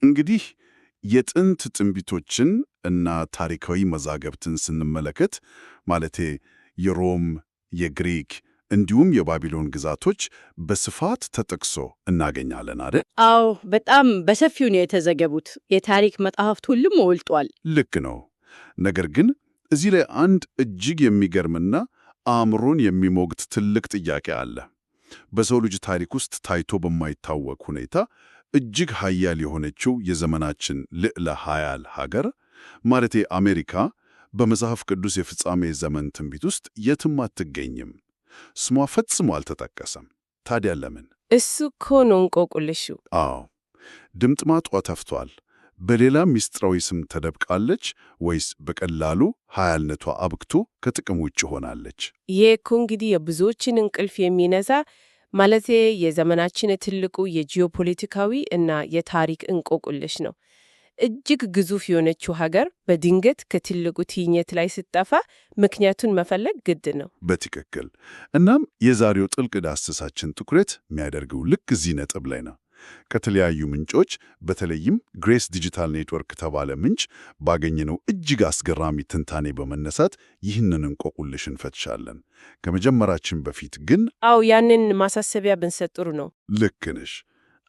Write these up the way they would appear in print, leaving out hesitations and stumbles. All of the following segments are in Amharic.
እንግዲህ የጥንት ትንቢቶችን እና ታሪካዊ መዛግብትን ስንመለከት ማለቴ የሮም፣ የግሪክ እንዲሁም የባቢሎን ግዛቶች በስፋት ተጠቅሶ እናገኛለን አይደል? አዎ፣ በጣም በሰፊው ነው የተዘገቡት። የታሪክ መጽሐፍት ሁሉም ሞልቷል። ልክ ነው። ነገር ግን እዚህ ላይ አንድ እጅግ የሚገርምና አእምሮን የሚሞግት ትልቅ ጥያቄ አለ። በሰው ልጅ ታሪክ ውስጥ ታይቶ በማይታወቅ ሁኔታ እጅግ ኃያል የሆነችው የዘመናችን ልዕለ ኃያል ሀገር ማለቴ አሜሪካ በመጽሐፍ ቅዱስ የፍጻሜ ዘመን ትንቢት ውስጥ የትም አትገኝም። ስሟ ፈጽሞ አልተጠቀሰም። ታዲያ ለምን? እሱ እኮ ነው እንቆቅልሹ። አዎ፣ ድምጥማጧ ተፍቷል። በሌላ ምስጢራዊ ስም ተደብቃለች ወይስ በቀላሉ ኃያልነቷ አብቅቶ ከጥቅም ውጭ ሆናለች? ይህ እኮ እንግዲህ የብዙዎችን እንቅልፍ የሚነሳ ማለቴ የዘመናችን ትልቁ የጂኦፖለቲካዊ እና የታሪክ እንቆቅልሽ ነው። እጅግ ግዙፍ የሆነችው ሀገር በድንገት ከትልቁ ትዕይንት ላይ ስትጠፋ ምክንያቱን መፈለግ ግድ ነው። በትክክል። እናም የዛሬው ጥልቅ ዳሰሳችን ትኩረት የሚያደርገው ልክ እዚህ ነጥብ ላይ ነው። ከተለያዩ ምንጮች በተለይም ግሬስ ዲጂታል ኔትወርክ ከተባለ ምንጭ ባገኘነው እጅግ አስገራሚ ትንታኔ በመነሳት ይህንን እንቆቅልሽ እንፈትሻለን። ከመጀመራችን በፊት ግን ያንን ማሳሰቢያ ብንሰጥ ጥሩ ነው። ልክ ነሽ።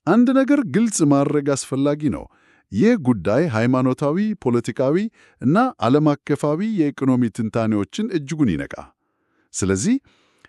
አንድ ነገር ግልጽ ማድረግ አስፈላጊ ነው። ይህ ጉዳይ ሃይማኖታዊ፣ ፖለቲካዊ እና ዓለም አቀፋዊ የኢኮኖሚ ትንታኔዎችን እጅጉን ይነቃ። ስለዚህ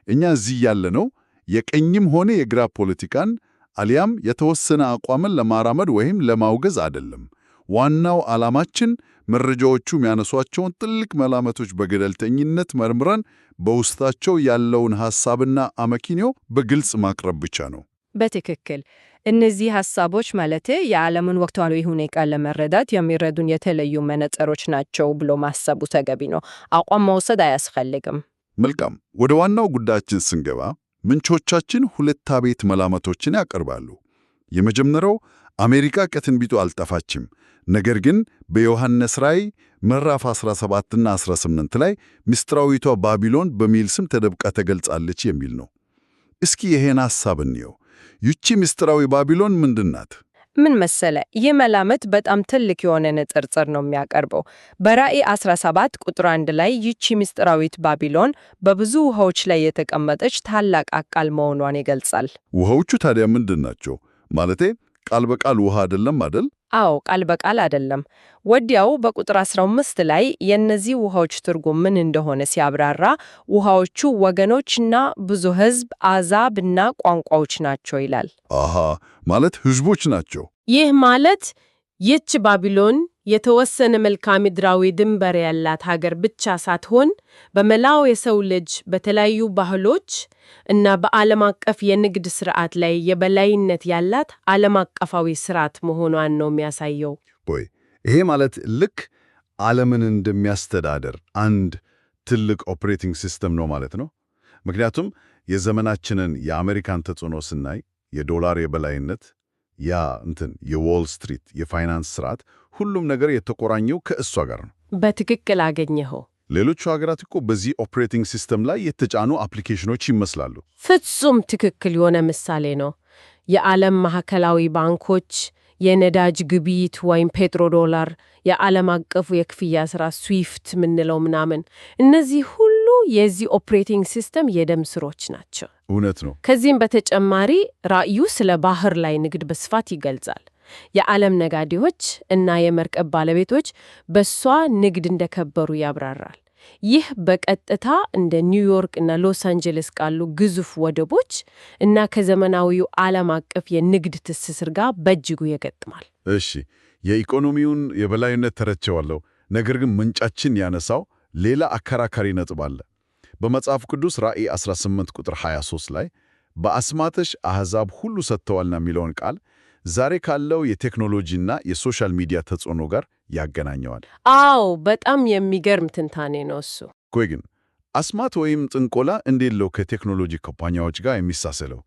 እኛ እዚህ ያለነው የቀኝም ሆነ የግራ ፖለቲካን አሊያም የተወሰነ አቋምን ለማራመድ ወይም ለማውገዝ አይደለም። ዋናው ዓላማችን መረጃዎቹ የሚያነሷቸውን ጥልቅ መላምቶች በገለልተኝነት መርምረን በውስጣቸው ያለውን ሐሳብና አመክንዮ በግልጽ ማቅረብ ብቻ ነው። በትክክል እነዚህ ሐሳቦች ማለት የዓለምን ወቅታዊ ሁኔታ ለመረዳት የሚረዱን የተለዩ መነጽሮች ናቸው ብሎ ማሰቡ ተገቢ ነው። አቋም መውሰድ አያስፈልግም። መልካም። ወደ ዋናው ጉዳያችን ስንገባ ምንጮቻችን ሁለት አቤት መላምቶችን ያቀርባሉ። የመጀመሪያው አሜሪካ ከትንቢቱ አልጠፋችም፣ ነገር ግን በዮሐንስ ራእይ ምዕራፍ 17ና 18 ላይ ምስጢራዊቷ ባቢሎን በሚል ስም ተደብቃ ተገልጻለች የሚል ነው። እስኪ ይሄን ሐሳብ እንየው። ይቺ ምስጢራዊ ባቢሎን ምንድን ናት? ምን መሰለ፣ ይህ መላምት በጣም ትልቅ የሆነ ንጽጽር ነው የሚያቀርበው። በራእይ 17 ቁጥር 1 ላይ ይቺ ምስጢራዊት ባቢሎን በብዙ ውሃዎች ላይ የተቀመጠች ታላቅ አካል መሆኗን ይገልጻል። ውሃዎቹ ታዲያ ምንድን ናቸው? ማለቴ ቃል በቃል ውሃ አይደለም አይደል? አዎ፣ ቃል በቃል አይደለም። ወዲያው በቁጥር 15 ላይ የእነዚህ ውሃዎች ትርጉም ምን እንደሆነ ሲያብራራ ውሃዎቹ ወገኖችና ብዙ ሕዝብ፣ አሕዛብና ቋንቋዎች ናቸው ይላል። አሃ፣ ማለት ሕዝቦች ናቸው። ይህ ማለት ይህች ባቢሎን የተወሰነ መልክዓ ምድራዊ ድንበር ያላት ሀገር ብቻ ሳትሆን በመላው የሰው ልጅ በተለያዩ ባህሎች እና በዓለም አቀፍ የንግድ ስርዓት ላይ የበላይነት ያላት ዓለም አቀፋዊ ስርዓት መሆኗን ነው የሚያሳየው። ይሄ ማለት ልክ ዓለምን እንደሚያስተዳድር አንድ ትልቅ ኦፕሬቲንግ ሲስተም ነው ማለት ነው። ምክንያቱም የዘመናችንን የአሜሪካን ተጽዕኖ ስናይ የዶላር የበላይነት የዎል ስትሪት የፋይናንስ ስርዓት ሁሉም ነገር የተቆራኘው ከእሷ ጋር ነው። በትክክል አገኘኸው። ሌሎቹ ሀገራት እኮ በዚህ ኦፕሬቲንግ ሲስተም ላይ የተጫኑ አፕሊኬሽኖች ይመስላሉ። ፍጹም ትክክል የሆነ ምሳሌ ነው። የዓለም ማዕከላዊ ባንኮች፣ የነዳጅ ግብይት ወይም ፔትሮ ዶላር፣ የዓለም አቀፉ የክፍያ ሥራ ስዊፍት ምንለው ምናምን፣ እነዚህ ሁሉ የዚህ ኦፕሬቲንግ ሲስተም የደም ስሮች ናቸው። እውነት ነው። ከዚህም በተጨማሪ ራእዩ ስለ ባህር ላይ ንግድ በስፋት ይገልጻል። የዓለም ነጋዴዎች እና የመርከብ ባለቤቶች በሷ ንግድ እንደከበሩ ያብራራል። ይህ በቀጥታ እንደ ኒውዮርክ እና ሎስ አንጀለስ ካሉ ግዙፍ ወደቦች እና ከዘመናዊው ዓለም አቀፍ የንግድ ትስስር ጋር በእጅጉ ይገጥማል። እሺ፣ የኢኮኖሚውን የበላይነት ተረድቼዋለሁ። ነገር ግን ምንጫችን ያነሳው ሌላ አከራካሪ ነጥብ አለ። በመጽሐፍ ቅዱስ ራእይ 18 ቁጥር 23 ላይ በአስማትሽ አሕዛብ ሁሉ ሰጥተዋልና የሚለውን ቃል ዛሬ ካለው የቴክኖሎጂና የሶሻል ሚዲያ ተጽዕኖ ጋር ያገናኘዋል። አዎ፣ በጣም የሚገርም ትንታኔ ነው እሱ። ቆይ ግን አስማት ወይም ጥንቆላ እንዴት ነው ከቴክኖሎጂ ኩባንያዎች ጋር የሚሳሰለው?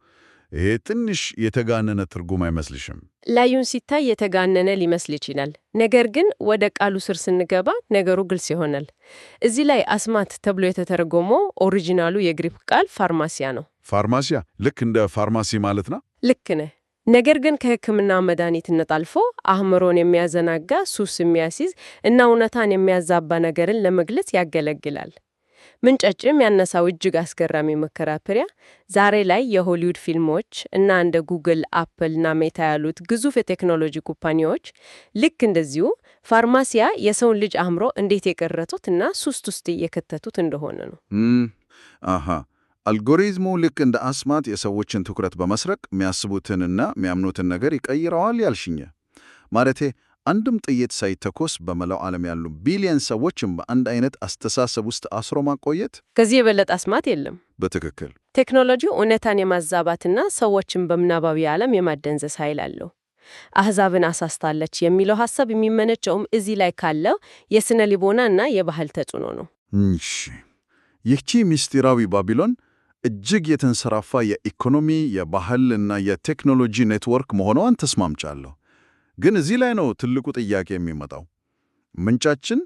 ይሄ ትንሽ የተጋነነ ትርጉም አይመስልሽም? ላዩን ሲታይ የተጋነነ ሊመስል ይችላል። ነገር ግን ወደ ቃሉ ስር ስንገባ ነገሩ ግልጽ ይሆናል። እዚህ ላይ አስማት ተብሎ የተተረጎመው ኦሪጂናሉ የግሪክ ቃል ፋርማሲያ ነው። ፋርማሲያ? ልክ እንደ ፋርማሲ ማለት ነው? ልክ ነህ። ነገር ግን ከሕክምና መድኃኒትነት አልፎ አእምሮን የሚያዘናጋ ሱስ የሚያስይዝ እና እውነታን የሚያዛባ ነገርን ለመግለጽ ያገለግላል። ምንጫችም ያነሳው እጅግ አስገራሚ መከራከሪያ ዛሬ ላይ የሆሊውድ ፊልሞች እና እንደ ጉግል፣ አፕል እና ሜታ ያሉት ግዙፍ የቴክኖሎጂ ኩባንያዎች ልክ እንደዚሁ ፋርማሲያ የሰውን ልጅ አእምሮ እንዴት የቀረጹት እና ሱስ ውስጥ እየከተቱት እንደሆነ ነው። አሃ አልጎሪዝሙ ልክ እንደ አስማት የሰዎችን ትኩረት በመስረቅ የሚያስቡትንና የሚያምኑትን ነገር ይቀይረዋል ያልሽኝ። ማለቴ አንድም ጥይት ሳይተኮስ በመላው ዓለም ያሉ ቢሊየን ሰዎችም በአንድ አይነት አስተሳሰብ ውስጥ አስሮ ማቆየት። ከዚህ የበለጠ አስማት የለም። በትክክል ቴክኖሎጂው እውነታን የማዛባትና ሰዎችን በምናባዊ ዓለም የማደንዘዝ ኃይል አለው። አሕዛብን አሳስታለች የሚለው ሐሳብ የሚመነጨውም እዚህ ላይ ካለው የስነ ልቦናና የባህል ተጽዕኖ ነው። እሺ ይህቺ ምስጢራዊ ባቢሎን እጅግ የተንሰራፋ የኢኮኖሚ የባህል እና የቴክኖሎጂ ኔትወርክ መሆኗን ተስማምቻለሁ። ግን እዚህ ላይ ነው ትልቁ ጥያቄ የሚመጣው። ምንጫችን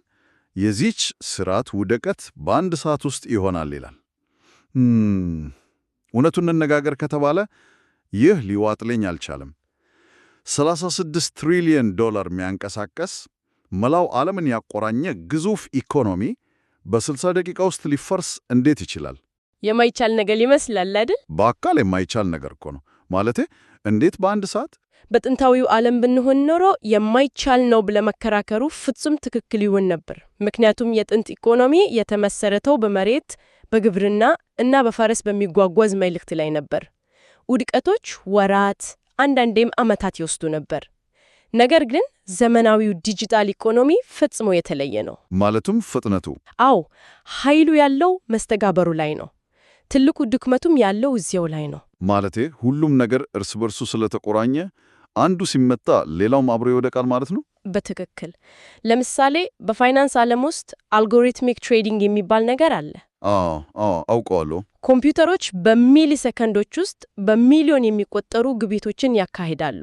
የዚች ስርዓት ውድቀት በአንድ ሰዓት ውስጥ ይሆናል ይላል። እውነቱን እንነጋገር ከተባለ ይህ ሊዋጥልኝ አልቻለም። 36 ትሪሊየን ዶላር የሚያንቀሳቀስ መላው ዓለምን ያቆራኘ ግዙፍ ኢኮኖሚ በ60 ደቂቃ ውስጥ ሊፈርስ እንዴት ይችላል? የማይቻል ነገር ይመስላል አይደል? በአካል የማይቻል ነገር እኮ ነው። ማለቴ እንዴት በአንድ ሰዓት? በጥንታዊው ዓለም ብንሆን ኖሮ የማይቻል ነው ብለ መከራከሩ ፍጹም ትክክል ይሆን ነበር። ምክንያቱም የጥንት ኢኮኖሚ የተመሰረተው በመሬት በግብርና እና በፈረስ በሚጓጓዝ መልእክት ላይ ነበር። ውድቀቶች ወራት አንዳንዴም ዓመታት ይወስዱ ነበር። ነገር ግን ዘመናዊው ዲጂታል ኢኮኖሚ ፈጽሞ የተለየ ነው። ማለቱም ፍጥነቱ? አዎ፣ ኃይሉ ያለው መስተጋበሩ ላይ ነው። ትልቁ ድክመቱም ያለው እዚያው ላይ ነው። ማለቴ ሁሉም ነገር እርስ በርሱ ስለተቆራኘ አንዱ ሲመታ ሌላውም አብሮ ይወደቃል ማለት ነው? በትክክል። ለምሳሌ በፋይናንስ ዓለም ውስጥ አልጎሪትሚክ ትሬዲንግ የሚባል ነገር አለ። አውቀዋለሁ። ኮምፒውተሮች በሚሊ ሰከንዶች ውስጥ በሚሊዮን የሚቆጠሩ ግብይቶችን ያካሂዳሉ።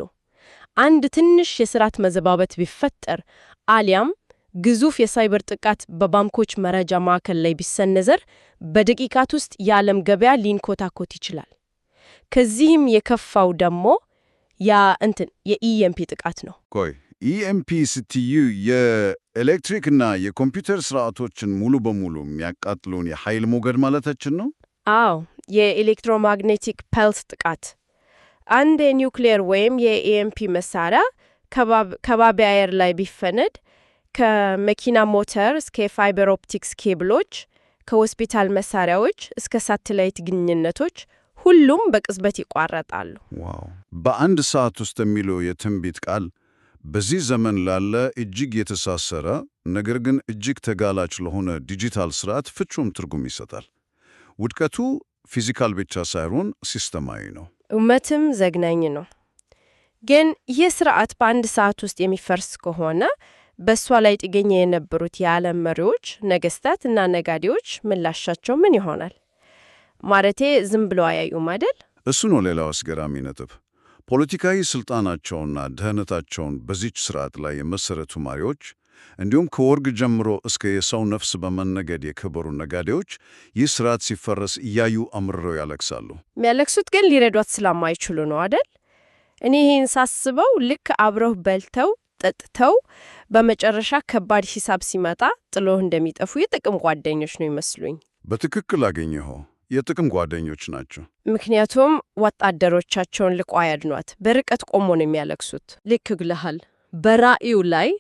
አንድ ትንሽ የስርዓት መዘባበት ቢፈጠር አሊያም ግዙፍ የሳይበር ጥቃት በባንኮች መረጃ ማዕከል ላይ ቢሰነዘር በደቂቃት ውስጥ የዓለም ገበያ ሊንኮታኮት ይችላል። ከዚህም የከፋው ደግሞ የኢኤምፒ ጥቃት ነው። ቆይ ኢኤምፒ ስትዩ የኤሌክትሪክና የኮምፒውተር ስርዓቶችን ሙሉ በሙሉ የሚያቃጥሉን የኃይል ሞገድ ማለታችን ነው? አዎ፣ የኤሌክትሮማግኔቲክ ፐልስ ጥቃት። አንድ የኒውክሌር ወይም የኢኤምፒ መሳሪያ ከባቢ አየር ላይ ቢፈነድ ከመኪና ሞተር እስከ ፋይበር ኦፕቲክስ ኬብሎች፣ ከሆስፒታል መሳሪያዎች እስከ ሳተላይት ግንኙነቶች ሁሉም በቅጽበት ይቋረጣሉ። ዋው! በአንድ ሰዓት ውስጥ የሚለው የትንቢት ቃል በዚህ ዘመን ላለ እጅግ የተሳሰረ ነገር ግን እጅግ ተጋላጭ ለሆነ ዲጂታል ስርዓት ፍጹም ትርጉም ይሰጣል። ውድቀቱ ፊዚካል ብቻ ሳይሆን ሲስተማዊ ነው። እውነትም ዘግናኝ ነው። ግን ይህ ስርዓት በአንድ ሰዓት ውስጥ የሚፈርስ ከሆነ በእሷ ላይ ጥገኛ የነበሩት የዓለም መሪዎች፣ ነገስታት እና ነጋዴዎች ምላሻቸው ምን ይሆናል? ማለቴ ዝም ብለው አያዩም አይደል? እሱ ነው ሌላው አስገራሚ ነጥብ። ፖለቲካዊ ስልጣናቸውና ደህንነታቸውን በዚች ስርዓት ላይ የመሰረቱ መሪዎች እንዲሁም ከወርቅ ጀምሮ እስከ የሰው ነፍስ በመነገድ የከበሩ ነጋዴዎች ይህ ስርዓት ሲፈረስ እያዩ አምርረው ያለቅሳሉ። የሚያለቅሱት ግን ሊረዷት ስለማይችሉ ነው አይደል? እኔ ይህን ሳስበው ልክ አብረው በልተው ጠጥተው በመጨረሻ ከባድ ሂሳብ ሲመጣ ጥሎህ እንደሚጠፉ የጥቅም ጓደኞች ነው ይመስሉኝ። በትክክል አገኘኸው። የጥቅም ጓደኞች ናቸው። ምክንያቱም ወታደሮቻቸውን ልቆ አያድኗት፣ በርቀት ቆሞ ነው የሚያለቅሱት። ልክ ግለሃል። በራእዩ ላይ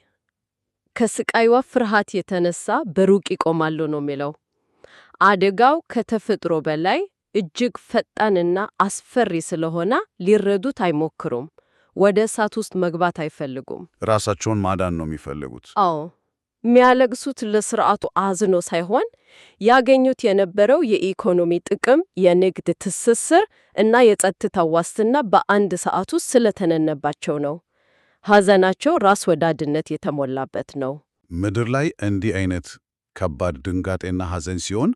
ከስቃይዋ ፍርሃት የተነሳ በሩቅ ይቆማሉ ነው የሚለው። አደጋው ከተፈጥሮ በላይ እጅግ ፈጣንና አስፈሪ ስለሆነ ሊረዱት አይሞክሩም። ወደ እሳት ውስጥ መግባት አይፈልጉም። ራሳቸውን ማዳን ነው የሚፈልጉት። አዎ፣ የሚያለቅሱት ለስርዓቱ አዝኖ ሳይሆን ያገኙት የነበረው የኢኮኖሚ ጥቅም፣ የንግድ ትስስር እና የጸጥታ ዋስትና በአንድ ሰዓት ውስጥ ስለተነነባቸው ነው። ሐዘናቸው ራስ ወዳድነት የተሞላበት ነው። ምድር ላይ እንዲህ አይነት ከባድ ድንጋጤና ሐዘን ሲሆን፣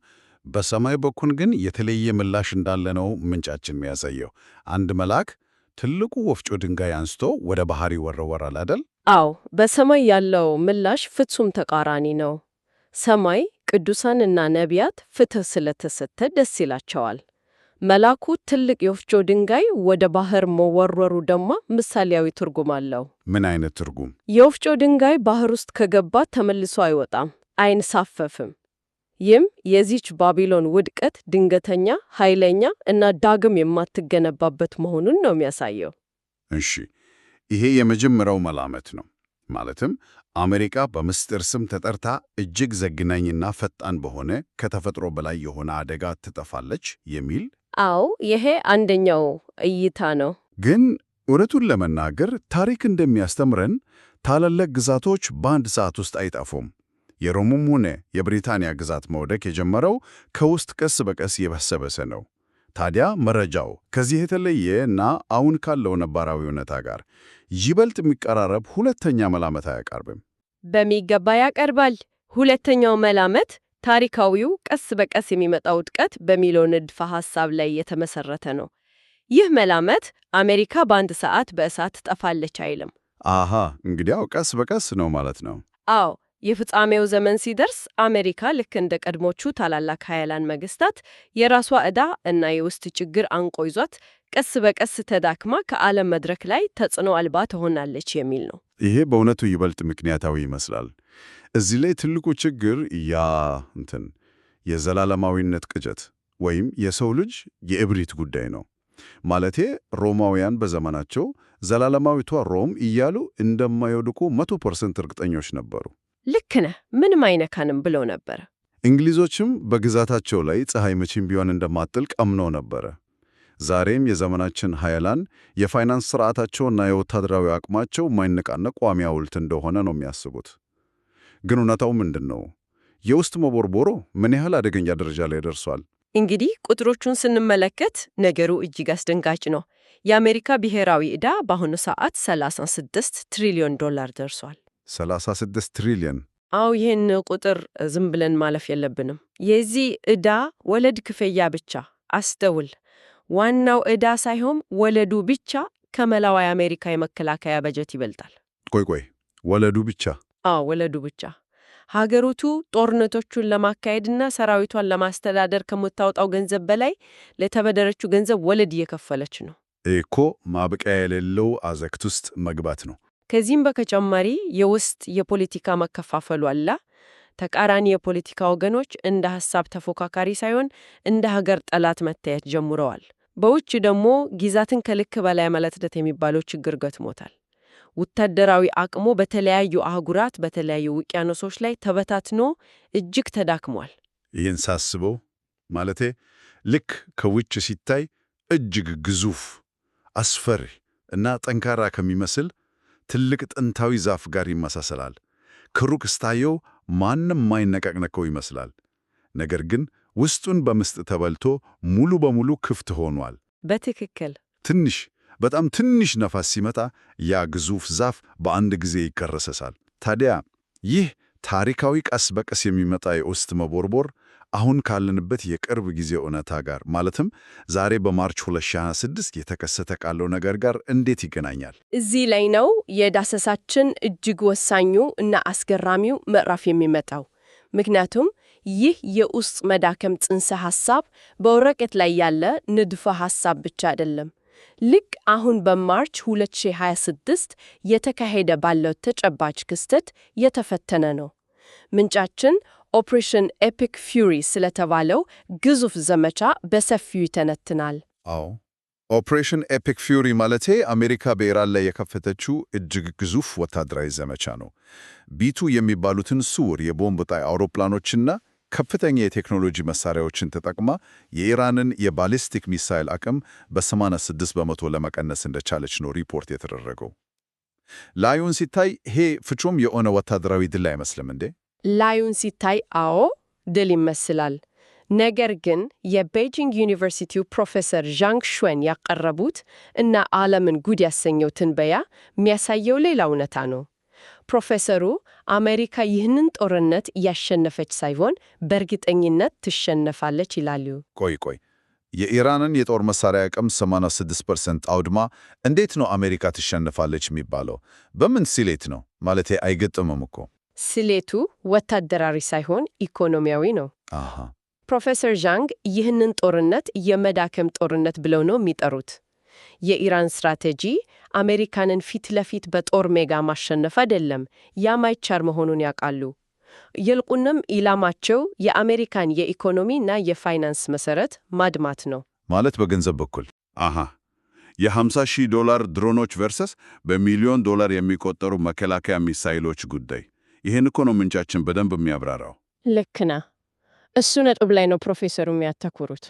በሰማይ በኩል ግን የተለየ ምላሽ እንዳለ ነው ምንጫችን የሚያሳየው። አንድ መልአክ ትልቁ ወፍጮ ድንጋይ አንስቶ ወደ ባህር ይወረወራል አይደል? አዎ፣ በሰማይ ያለው ምላሽ ፍጹም ተቃራኒ ነው። ሰማይ ቅዱሳንና ነቢያት ፍትህ ስለተሰጠ ደስ ይላቸዋል። መላኩ ትልቅ የወፍጮ ድንጋይ ወደ ባህር መወርወሩ ደግሞ ምሳሌያዊ ትርጉም አለው። ምን አይነት ትርጉም? የወፍጮ ድንጋይ ባህር ውስጥ ከገባ ተመልሶ አይወጣም፣ አይንሳፈፍም። ይህም የዚች ባቢሎን ውድቀት ድንገተኛ፣ ኃይለኛ እና ዳግም የማትገነባበት መሆኑን ነው የሚያሳየው። እሺ፣ ይሄ የመጀመሪያው መላምት ነው። ማለትም አሜሪካ በምስጢር ስም ተጠርታ እጅግ ዘግናኝና ፈጣን በሆነ ከተፈጥሮ በላይ የሆነ አደጋ ትጠፋለች የሚል። አዎ፣ ይሄ አንደኛው እይታ ነው። ግን እውነቱን ለመናገር ታሪክ እንደሚያስተምረን ታላላቅ ግዛቶች በአንድ ሰዓት ውስጥ አይጠፉም። የሮምም ሆነ የብሪታንያ ግዛት መውደቅ የጀመረው ከውስጥ ቀስ በቀስ የበሰበሰ ነው። ታዲያ መረጃው ከዚህ የተለየ እና አሁን ካለው ነባራዊ እውነታ ጋር ይበልጥ የሚቀራረብ ሁለተኛ መላመት አያቀርብም? በሚገባ ያቀርባል። ሁለተኛው መላመት ታሪካዊው ቀስ በቀስ የሚመጣው ውድቀት በሚለው ንድፈ ሐሳብ ላይ የተመሰረተ ነው። ይህ መላመት አሜሪካ በአንድ ሰዓት በእሳት ትጠፋለች አይልም። አሃ፣ እንግዲያው ቀስ በቀስ ነው ማለት ነው። አዎ፣ የፍጻሜው ዘመን ሲደርስ አሜሪካ ልክ እንደ ቀድሞቹ ታላላቅ ኃያላን መንግስታት የራሷ ዕዳ እና የውስጥ ችግር አንቆ ይዟት ቀስ በቀስ ተዳክማ ከዓለም መድረክ ላይ ተጽዕኖ አልባ ትሆናለች የሚል ነው። ይሄ በእውነቱ ይበልጥ ምክንያታዊ ይመስላል። እዚህ ላይ ትልቁ ችግር የዘላለማዊነት ቅዠት ወይም የሰው ልጅ የእብሪት ጉዳይ ነው። ማለቴ ሮማውያን በዘመናቸው ዘላለማዊቷ ሮም እያሉ እንደማይወድቁ 100% እርግጠኞች ነበሩ። ልክ ነህ፣ ምንም አይነካንም ብለው ነበር። እንግሊዞችም በግዛታቸው ላይ ፀሐይ መቼም ቢሆን እንደማትጠልቅ አምነው ነበረ። ዛሬም የዘመናችን ኃያላን የፋይናንስ ስርዓታቸውና የወታደራዊ አቅማቸው ማይነቃነቅ ቋሚ ሐውልት እንደሆነ ነው የሚያስቡት። ግን እውነታው ምንድን ነው? የውስጥ መቦርቦሮ ምን ያህል አደገኛ ደረጃ ላይ ደርሷል? እንግዲህ ቁጥሮቹን ስንመለከት ነገሩ እጅግ አስደንጋጭ ነው። የአሜሪካ ብሔራዊ ዕዳ በአሁኑ ሰዓት $36 ትሪሊዮን ደርሷል። 36 ትሪሊዮን? አዎ፣ ይህን ቁጥር ዝም ብለን ማለፍ የለብንም። የዚህ ዕዳ ወለድ ክፍያ ብቻ አስተውል። ዋናው ዕዳ ሳይሆን ወለዱ ብቻ ከመላው የአሜሪካ የመከላከያ በጀት ይበልጣል። ቆይ፣ ወለዱ ብቻ? አዎ፣ ወለዱ ብቻ። ሀገሪቱ ጦርነቶቹን ለማካሄድና ሰራዊቷን ለማስተዳደር ከምታወጣው ገንዘብ በላይ ለተበደረችው ገንዘብ ወለድ እየከፈለች ነው። እኮ ማብቂያ የሌለው አዘቅት ውስጥ መግባት ነው። ከዚህም በተጨማሪ የውስጥ የፖለቲካ መከፋፈሉ አለ። ተቃራኒ የፖለቲካ ወገኖች እንደ ሐሳብ ተፎካካሪ ሳይሆን እንደ ሀገር ጠላት መታየት ጀምረዋል። በውጭ ደግሞ ግዛትን ከልክ በላይ ማለትነት የሚባለው ችግር ገጥሞታል። ወታደራዊ አቅሙ በተለያዩ አህጉራት በተለያዩ ውቅያኖሶች ላይ ተበታትኖ እጅግ ተዳክሟል። ይህን ሳስበው ማለቴ ልክ ከውጭ ሲታይ እጅግ ግዙፍ፣ አስፈሪ እና ጠንካራ ከሚመስል ትልቅ ጥንታዊ ዛፍ ጋር ይመሳሰላል። ከሩቅ ስታየው ማንም ማይነቃነቀው ይመስላል። ነገር ግን ውስጡን በምስጥ ተበልቶ ሙሉ በሙሉ ክፍት ሆኗል። በትክክል በጣም ትንሽ ነፋስ ሲመጣ ያ ግዙፍ ዛፍ በአንድ ጊዜ ይከረሰሳል። ታዲያ ይህ ታሪካዊ ቀስ በቀስ የሚመጣ የውስጥ መቦርቦር አሁን ካለንበት የቅርብ ጊዜ እውነታ ጋር ማለትም ዛሬ በማርች 2026 የተከሰተ ካለው ነገር ጋር እንዴት ይገናኛል? እዚህ ላይ ነው የዳሰሳችን እጅግ ወሳኙ እና አስገራሚው ምዕራፍ የሚመጣው። ምክንያቱም ይህ የውስጥ መዳከም ጽንሰ ሐሳብ በወረቀት ላይ ያለ ንድፈ ሐሳብ ብቻ አይደለም። ልክ አሁን በማርች 2026 የተካሄደ ባለው ተጨባጭ ክስተት የተፈተነ ነው። ምንጫችን ኦፕሬሽን ኤፒክ ፊውሪ ስለተባለው ግዙፍ ዘመቻ በሰፊው ይተነትናል። አዎ፣ ኦፕሬሽን ኤፒክ ፊውሪ ማለቴ አሜሪካ በኢራን ላይ የከፈተችው እጅግ ግዙፍ ወታደራዊ ዘመቻ ነው። ቢቱ የሚባሉትን ስውር የቦምብ ጣይ አውሮፕላኖችና ከፍተኛ የቴክኖሎጂ መሳሪያዎችን ተጠቅማ የኢራንን የባሊስቲክ ሚሳይል አቅም በ86 በመቶ ለመቀነስ እንደቻለች ነው ሪፖርት የተደረገው። ላዩን ሲታይ ይሄ ፍጹም የሆነ ወታደራዊ ድል አይመስልም እንዴ? ላዩን ሲታይ አዎ ድል ይመስላል። ነገር ግን የቤጂንግ ዩኒቨርሲቲው ፕሮፌሰር ዣንግ ሹዌን ያቀረቡት እና ዓለምን ጉድ ያሰኘው ትንበያ የሚያሳየው ሌላ እውነታ ነው። ፕሮፌሰሩ አሜሪካ ይህንን ጦርነት እያሸነፈች ሳይሆን በእርግጠኝነት ትሸነፋለች ይላሉ። ቆይ የኢራንን የጦር መሳሪያ አቅም 86% አውድማ እንዴት ነው አሜሪካ ትሸነፋለች የሚባለው? በምን ስሌት ነው? ማለቴ አይገጥምም እኮ። ስሌቱ ወታደራዊ ሳይሆን ኢኮኖሚያዊ ነው። ፕሮፌሰር ዣንግ ይህንን ጦርነት የመዳከም ጦርነት ብለው ነው የሚጠሩት። የኢራን ስትራቴጂ አሜሪካንን ፊት ለፊት በጦር ሜዳ ማሸነፍ አይደለም፣ ያማይቻል መሆኑን ያውቃሉ። ይልቁንም ኢላማቸው የአሜሪካን የኢኮኖሚና የፋይናንስ መሰረት ማድማት ነው። ማለት በገንዘብ በኩል $50,000 ድሮኖች ቨርሰስ በሚሊዮን ዶላር የሚቆጠሩ መከላከያ ሚሳይሎች ጉዳይ። ይህን እኮ ነው ምንጫችን በደንብ የሚያብራራው። ልክ ነህ። እሱ ነጥብ ላይ ነው ፕሮፌሰሩ የሚያተኩሩት።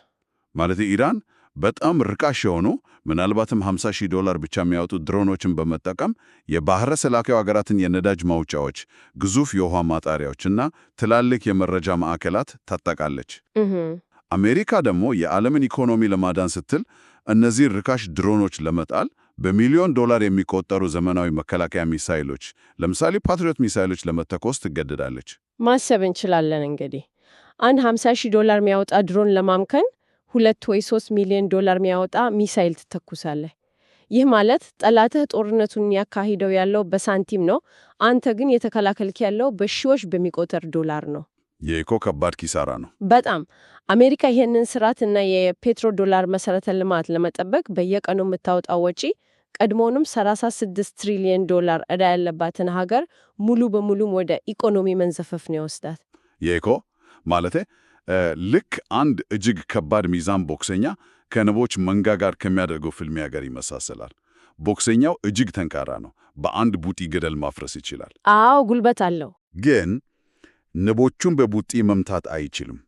ማለት ኢራን በጣም ርካሽ የሆኑ ምናልባትም $50,000 ብቻ የሚያወጡ ድሮኖችን በመጠቀም የባህረ ሰላጤው ሀገራትን የነዳጅ ማውጫዎች፣ ግዙፍ የውሃ ማጣሪያዎችና ትላልቅ የመረጃ ማዕከላት ታጠቃለች። አሜሪካ ደግሞ የዓለምን ኢኮኖሚ ለማዳን ስትል እነዚህ ርካሽ ድሮኖች ለመጣል በሚሊዮን ዶላር የሚቆጠሩ ዘመናዊ መከላከያ ሚሳይሎች፣ ለምሳሌ ፓትሪዮት ሚሳይሎች ለመተኮስ ትገደዳለች። ማሰብ እንችላለን እንግዲህ አንድ $50,000 የሚያወጣ ድሮን ለማምከን 2 ወይ 3 ሚሊዮን ዶላር የሚያወጣ ሚሳይል ትተኩሳለህ። ይህ ማለት ጠላትህ ጦርነቱን ያካሂደው ያለው በሳንቲም ነው፣ አንተ ግን የተከላከልክ ያለው በሺዎች በሚቆጠር ዶላር ነው። የኢኮ ከባድ ኪሳራ ነው በጣም። አሜሪካ ይህንን ስርዓትና የፔትሮ ዶላር መሰረተ ልማት ለመጠበቅ በየቀኑ የምታወጣው ወጪ ቀድሞውንም $36 ትሪሊየን ዕዳ ያለባትን ሀገር ሙሉ በሙሉም ወደ ኢኮኖሚ መንዘፈፍ ነው ይወስዳት። የኢኮ ማለቴ ልክ አንድ እጅግ ከባድ ሚዛን ቦክሰኛ ከንቦች መንጋ ጋር ከሚያደርገው ፍልሚያ ጋር ይመሳሰላል። ቦክሰኛው እጅግ ጠንካራ ነው፣ በአንድ ቡጢ ገደል ማፍረስ ይችላል። አዎ ጉልበት አለው። ግን ንቦቹን በቡጢ መምታት አይችልም።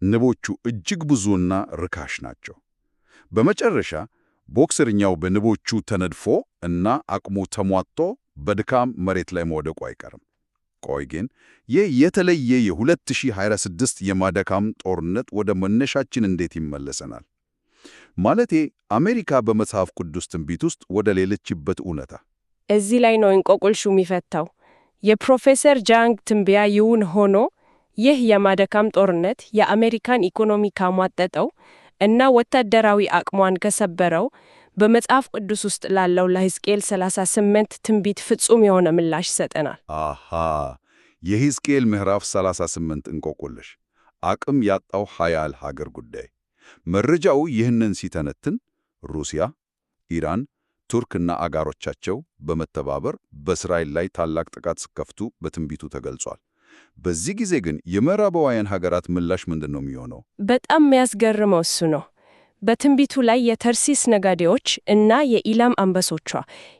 ንቦቹ እጅግ ብዙና ርካሽ ናቸው። በመጨረሻ ቦክሰርኛው በንቦቹ ተነድፎ እና አቅሙ ተሟጦ በድካም መሬት ላይ መውደቁ አይቀርም። ቆይ ግን ይህ የተለየ የ2026 የማዳከም ጦርነት ወደ መነሻችን እንዴት ይመለሰናል? ማለቴ አሜሪካ በመጽሐፍ ቅዱስ ትንቢት ውስጥ ወደ ሌለችበት እውነታ። እዚህ ላይ ነው እንቆቅልሹ የሚፈታው። የፕሮፌሰር ጃንግ ትንበያ ይሁን ሆኖ ይህ የማዳከም ጦርነት የአሜሪካን ኢኮኖሚ ካሟጠጠው እና ወታደራዊ አቅሟን ከሰበረው በመጽሐፍ ቅዱስ ውስጥ ላለው ለሕዝቅኤል 38 ትንቢት ፍጹም የሆነ ምላሽ ይሰጠናል። የሕዝቅኤል ምዕራፍ 38 እንቆቅልሽ፣ አቅም ያጣው ኃያል ሀገር ጉዳይ። መረጃው ይህንን ሲተነትን ሩሲያ፣ ኢራን፣ ቱርክና አጋሮቻቸው በመተባበር በእስራኤል ላይ ታላቅ ጥቃት ሲከፍቱ በትንቢቱ ተገልጿል። በዚህ ጊዜ ግን የምዕራባውያን ሀገራት ምላሽ ምንድን ነው የሚሆነው? በጣም የሚያስገርመው እሱ ነው። በትንቢቱ ላይ የተርሲስ ነጋዴዎች እና የኢላም አንበሶቿ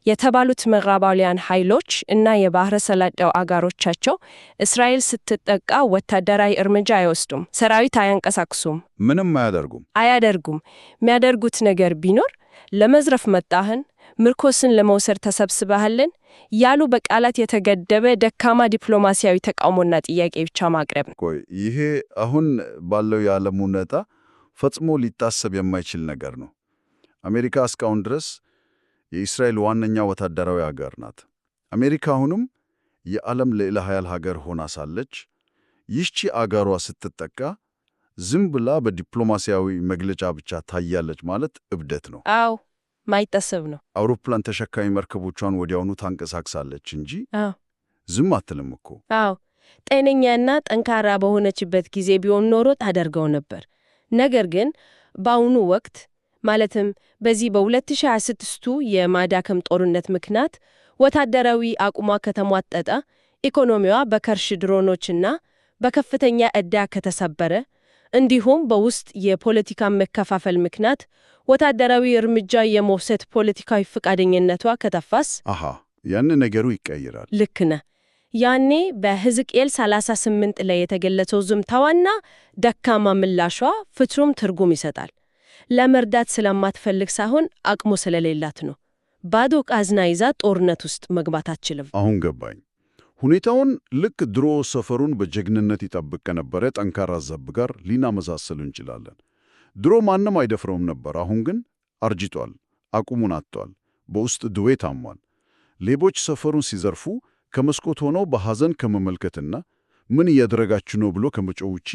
የተባሉት ምዕራባውያን ኃይሎች እና የባህረ ሰላጤው አጋሮቻቸው እስራኤል ስትጠቃ ወታደራዊ እርምጃ አይወስዱም፣ ሰራዊት አያንቀሳቅሱም፣ ምንም አያደርጉም። የሚያደርጉት ነገር ቢኖር ለመዝረፍ መጣህን፣ ምርኮስን ለመውሰድ ተሰብስበሃልን ያሉ በቃላት የተገደበ ደካማ ዲፕሎማሲያዊ ተቃውሞና ጥያቄ ብቻ ማቅረብ ነው። ቆይ ይሄ አሁን ባለው የዓለም ሁኔታ ፈጽሞ ሊታሰብ የማይችል ነገር ነው። አሜሪካ እስካሁን ድረስ የእስራኤል ዋነኛ ወታደራዊ ሀገር ናት። አሜሪካ አሁንም የዓለም ልዕለ ኃያል ሀገር ሆና ሳለች ይህቺ አገሯ ስትጠቃ ዝም ብላ በዲፕሎማሲያዊ መግለጫ ብቻ ታያለች ማለት እብደት ነው። አዎ ማይታሰብ ነው። አውሮፕላን ተሸካሚ መርከቦቿን ወዲያውኑ ታንቀሳቅሳለች እንጂ ዝም አትልም እኮ። አዎ ጤነኛና ጠንካራ በሆነችበት ጊዜ ቢሆን ኖሮ ታደርገው ነበር። ነገር ግን በአሁኑ ወቅት ማለትም በዚህ በ2026ቱ የማዳከም ጦርነት ምክንያት ወታደራዊ አቅሟ ከተሟጠጠ፣ ኢኮኖሚዋ በከርሽ ድሮኖችና በከፍተኛ ዕዳ ከተሰበረ፣ እንዲሁም በውስጥ የፖለቲካ መከፋፈል ምክንያት ወታደራዊ እርምጃ የመውሰድ ፖለቲካዊ ፈቃደኝነቷ ከተፋስ ያን ነገሩ ይቀየራል። ልክ ነህ። ያኔ በሕዝቅኤል 38 ላይ የተገለጸው ዝምታዋና ደካማ ምላሿ ፍጹም ትርጉም ይሰጣል። ለመርዳት ስለማትፈልግ ሳይሆን አቅሙ ስለሌላት ነው። ባዶ ቃዝና ይዛ ጦርነት ውስጥ መግባት አትችልም። አሁን ገባኝ። ሁኔታውን ልክ ድሮ ሰፈሩን በጀግንነት ይጠብቅ ከነበረ ጠንካራ ዘብ ጋር ሊናመሳሰሉ እንችላለን። ድሮ ማንም አይደፍረውም ነበር። አሁን ግን አርጅቷል፣ አቅሙን አጥቷል፣ በውስጥ ድዌ ታሟል። ሌቦች ሰፈሩን ሲዘርፉ ከመስኮት ሆነው በሐዘን ከመመልከትና ምን እያደረጋችሁ ነው ብሎ ከመጮህ ውጪ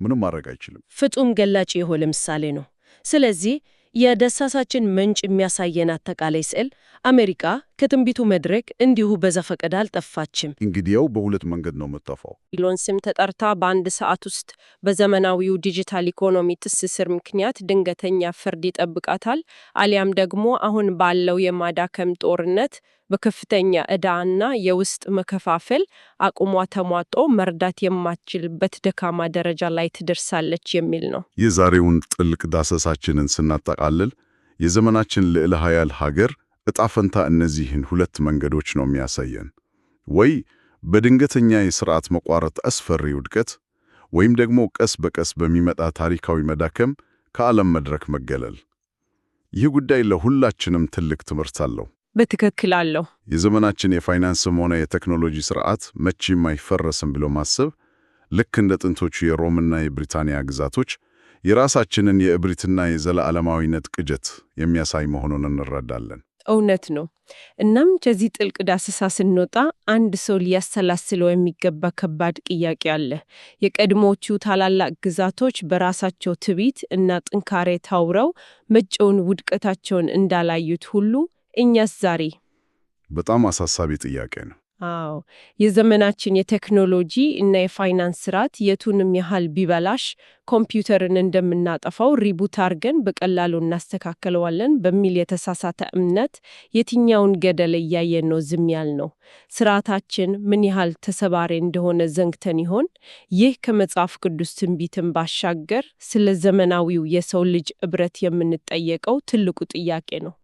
ምንም ማድረግ አይችልም። ፍጹም ገላጭ የሆነ ምሳሌ ነው። ስለዚህ የዳሰሳችን ምንጭ የሚያሳየን አጠቃላይ ስዕል አሜሪካ ከትንቢቱ መድረክ እንዲሁ በዘፈቀደ አልጠፋችም። እንግዲያው በሁለት መንገድ ነው የምትጠፋው። ኢሎን ስም ተጠርታ በአንድ ሰዓት ውስጥ በዘመናዊው ዲጂታል ኢኮኖሚ ትስስር ምክንያት ድንገተኛ ፍርድ ይጠብቃታል፣ አሊያም ደግሞ አሁን ባለው የማዳከም ጦርነት በከፍተኛ ዕዳና የውስጥ መከፋፈል አቅሟ ተሟጦ መርዳት የማትችልበት ደካማ ደረጃ ላይ ትደርሳለች የሚል ነው። የዛሬውን ጥልቅ ዳሰሳችንን ስናጠቃልል የዘመናችን ልዕለ ኃያል ሀገር ዕጣ ፈንታ እነዚህን ሁለት መንገዶች ነው የሚያሳየን። ወይ በድንገተኛ የሥርዓት መቋረጥ አስፈሪ ውድቀት፣ ወይም ደግሞ ቀስ በቀስ በሚመጣ ታሪካዊ መዳከም ከዓለም መድረክ መገለል። ይህ ጉዳይ ለሁላችንም ትልቅ ትምህርት አለው። በትክክል አለው። የዘመናችን የፋይናንስም ሆነ የቴክኖሎጂ ሥርዓት መቼም አይፈረስም ብሎ ማሰብ ልክ እንደ ጥንቶቹ የሮምና የብሪታንያ ግዛቶች የራሳችንን የእብሪትና የዘላለማዊነት ቅጀት የሚያሳይ መሆኑን እንረዳለን። እውነት ነው። እናም ከዚህ ጥልቅ ዳሰሳ ስንወጣ አንድ ሰው ሊያሰላስለው የሚገባ ከባድ ጥያቄ አለ። የቀድሞቹ ታላላቅ ግዛቶች በራሳቸው ትዕቢት እና ጥንካሬ ታውረው መጪውን ውድቀታቸውን እንዳላዩት ሁሉ እኛስ ዛሬ? በጣም አሳሳቢ ጥያቄ ነው። አዎ፣ የዘመናችን የቴክኖሎጂ እና የፋይናንስ ስርዓት የቱንም ያህል ቢበላሽ ኮምፒውተርን እንደምናጠፋው ሪቡት አድርገን በቀላሉ እናስተካክለዋለን በሚል የተሳሳተ እምነት የትኛውን ገደል እያየን ነው ዝም ያልነው? ስርዓታችን ምን ያህል ተሰባሪ እንደሆነ ዘንግተን ይሆን? ይህ ከመጽሐፍ ቅዱስ ትንቢትን ባሻገር ስለ ዘመናዊው የሰው ልጅ ዕብረት የምንጠየቀው ትልቁ ጥያቄ ነው።